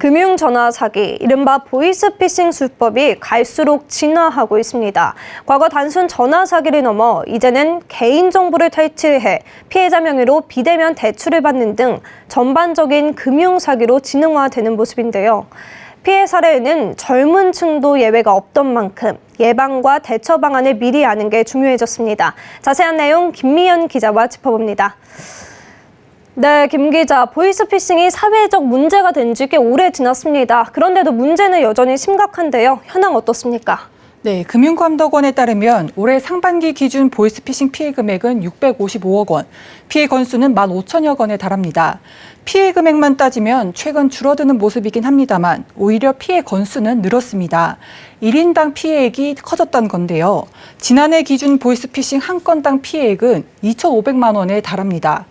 금융 전화 사기, 이른바 보이스피싱 수법이 갈수록 진화하고 있습니다. 과거 단순 전화 사기를 넘어 이제는 개인정보를 탈취해 피해자 명의로 비대면 대출을 받는 등 전반적인 금융 사기로 진흥화되는 모습인데요. 피해 사례에는 젊은 층도 예외가 없던 만큼 예방과 대처 방안을 미리 아는 게 중요해졌습니다. 자세한 내용 김미연 기자와 짚어봅니다. 네, 김 기자, 보이스피싱이 사회적 문제가 된 지 꽤 오래 지났습니다. 그런데도 문제는 여전히 심각한데요. 현황 어떻습니까? 네, 금융감독원에 따르면 올해 상반기 기준 보이스피싱 피해 금액은 655억 원, 피해 건수는 15,000여 건에 달합니다. 피해 금액만 따지면 최근 줄어드는 모습이긴 합니다만 오히려 피해 건수는 늘었습니다. 1인당 피해액이 커졌다는 건데요. 지난해 기준 보이스피싱 한 건당 피해액은 2,500만 원에 달합니다.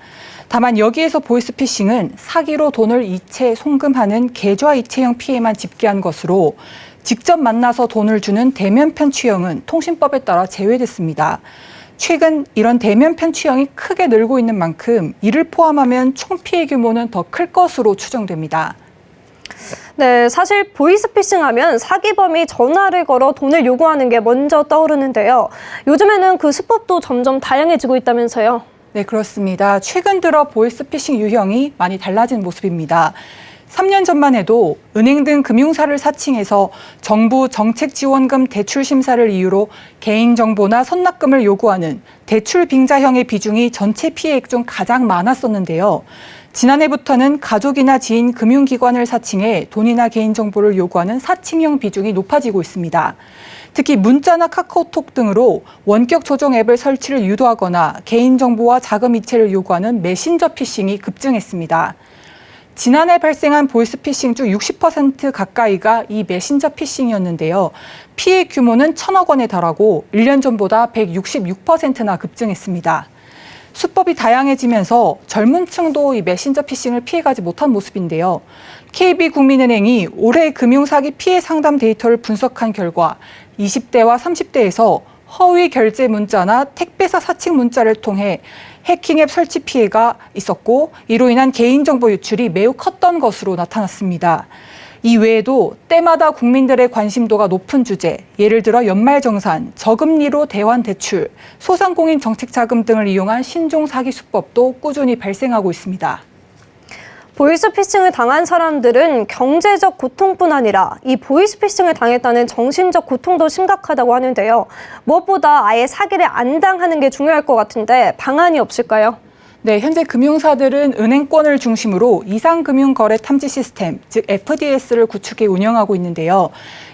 다만 여기에서 보이스피싱은 사기로 돈을 이체, 송금하는 계좌 이체형 피해만 집계한 것으로 직접 만나서 돈을 주는 대면 편취형은 통신법에 따라 제외됐습니다. 최근 이런 대면 편취형이 크게 늘고 있는 만큼 이를 포함하면 총 피해 규모는 더 클 것으로 추정됩니다. 네, 사실 보이스피싱 하면 사기범이 전화를 걸어 돈을 요구하는 게 먼저 떠오르는데요. 요즘에는 그 수법도 점점 다양해지고 있다면서요. 네, 그렇습니다. 최근 들어 보이스피싱 유형이 많이 달라진 모습입니다. 3년 전만 해도 은행 등 금융사를 사칭해서 정부 정책지원금 대출 심사를 이유로 개인정보나 선납금을 요구하는 대출 빙자형의 비중이 전체 피해액 중 가장 많았었는데요. 지난해부터는 가족이나 지인 금융기관을 사칭해 돈이나 개인정보를 요구하는 사칭형 비중이 높아지고 있습니다. 특히 문자나 카카오톡 등으로 원격 조정 앱을 설치를 유도하거나 개인정보와 자금 이체를 요구하는 메신저 피싱이 급증했습니다. 지난해 발생한 보이스피싱 중 60% 가까이가 이 메신저 피싱이었는데요. 피해 규모는 1,000억 원에 달하고 1년 전보다 166%나 급증했습니다. 수법이 다양해지면서 젊은 층도 이 메신저 피싱을 피해가지 못한 모습인데요. KB국민은행이 올해 금융사기 피해 상담 데이터를 분석한 결과 20대와 30대에서 허위 결제 문자나 택배사 사칭 문자를 통해 해킹 앱 설치 피해가 있었고 이로 인한 개인정보 유출이 매우 컸던 것으로 나타났습니다. 이 외에도 때마다 국민들의 관심도가 높은 주제, 예를 들어 연말정산, 저금리로 대환대출, 소상공인 정책자금 등을 이용한 신종 사기 수법도 꾸준히 발생하고 있습니다. 보이스피싱을 당한 사람들은 경제적 고통뿐 아니라 이 보이스피싱을 당했다는 정신적 고통도 심각하다고 하는데요. 무엇보다 아예 사기를 안 당하는 게 중요할 것 같은데 방안이 없을까요? 네, 현재 금융사들은 은행권을 중심으로 이상금융거래 탐지 시스템, 즉 FDS를 구축해 운영하고 있는데요.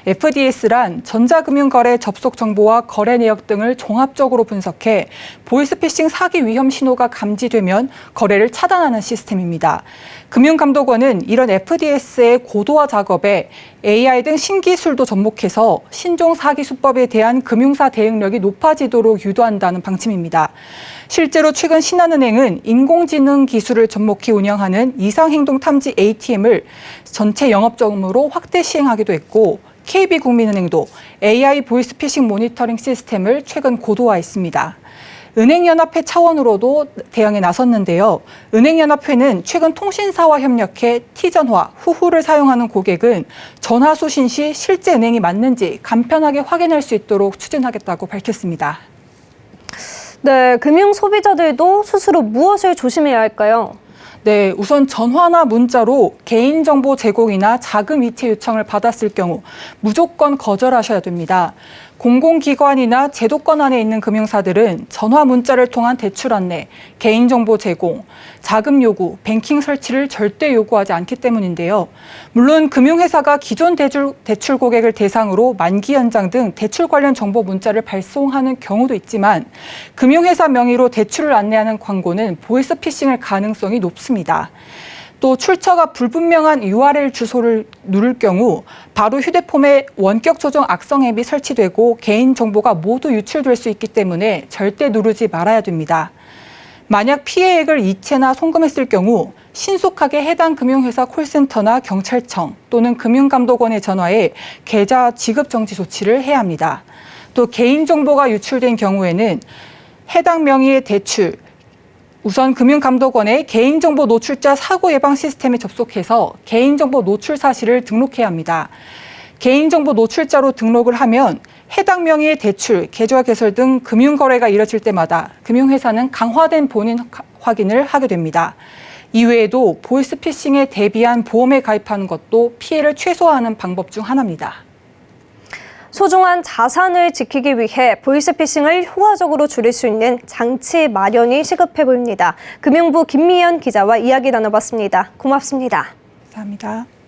FDS란 전자금융거래 접속 정보와 거래 내역 등을 종합적으로 분석해 보이스피싱 사기 위험 신호가 감지되면 거래를 차단하는 시스템입니다. 금융감독원은 이런 FDS의 고도화 작업에 AI 등 신기술도 접목해서 신종 사기 수법에 대한 금융사 대응력이 높아지도록 유도한다는 방침입니다. 실제로 최근 신한은행은 인공지능 기술을 접목해 운영하는 이상행동 탐지 ATM을 전체 영업점으로 확대 시행하기도 했고 KB국민은행도 AI 보이스피싱 모니터링 시스템을 최근 고도화했습니다. 은행연합회 차원으로도 대응에 나섰는데요. 은행연합회는 최근 통신사와 협력해 T전화, 후후를 사용하는 고객은 전화 수신 시 실제 은행이 맞는지 간편하게 확인할 수 있도록 추진하겠다고 밝혔습니다. 네, 금융 소비자들도 스스로 무엇을 조심해야 할까요? 네, 우선 전화나 문자로 개인정보 제공이나 자금 이체 요청을 받았을 경우 무조건 거절하셔야 됩니다. 공공기관이나 제도권 안에 있는 금융사들은 전화 문자를 통한 대출 안내, 개인정보 제공, 자금 요구, 뱅킹 설치를 절대 요구하지 않기 때문인데요. 물론 금융회사가 기존 대출 고객을 대상으로 만기 연장 등 대출 관련 정보 문자를 발송하는 경우도 있지만 금융회사 명의로 대출을 안내하는 광고는 보이스피싱일 가능성이 높습니다. 또 출처가 불분명한 URL 주소를 누를 경우 바로 휴대폰에 원격 조정 악성 앱이 설치되고 개인정보가 모두 유출될 수 있기 때문에 절대 누르지 말아야 됩니다. 만약 피해액을 이체나 송금했을 경우 신속하게 해당 금융회사 콜센터나 경찰청 또는 금융감독원에 전화해 계좌 지급 정지 조치를 해야 합니다. 또 개인정보가 유출된 경우에는 해당 명의의 대출, 우선 금융감독원의 개인정보 노출자 사고 예방 시스템에 접속해서 개인정보 노출 사실을 등록해야 합니다. 개인정보 노출자로 등록을 하면 해당 명의의 대출, 계좌 개설 등 금융거래가 이뤄질 때마다 금융회사는 강화된 본인 확인을 하게 됩니다. 이외에도 보이스피싱에 대비한 보험에 가입하는 것도 피해를 최소화하는 방법 중 하나입니다. 소중한 자산을 지키기 위해 보이스피싱을 효과적으로 줄일 수 있는 장치 마련이 시급해 보입니다. 금융부 김미연 기자와 이야기 나눠봤습니다. 고맙습니다. 감사합니다.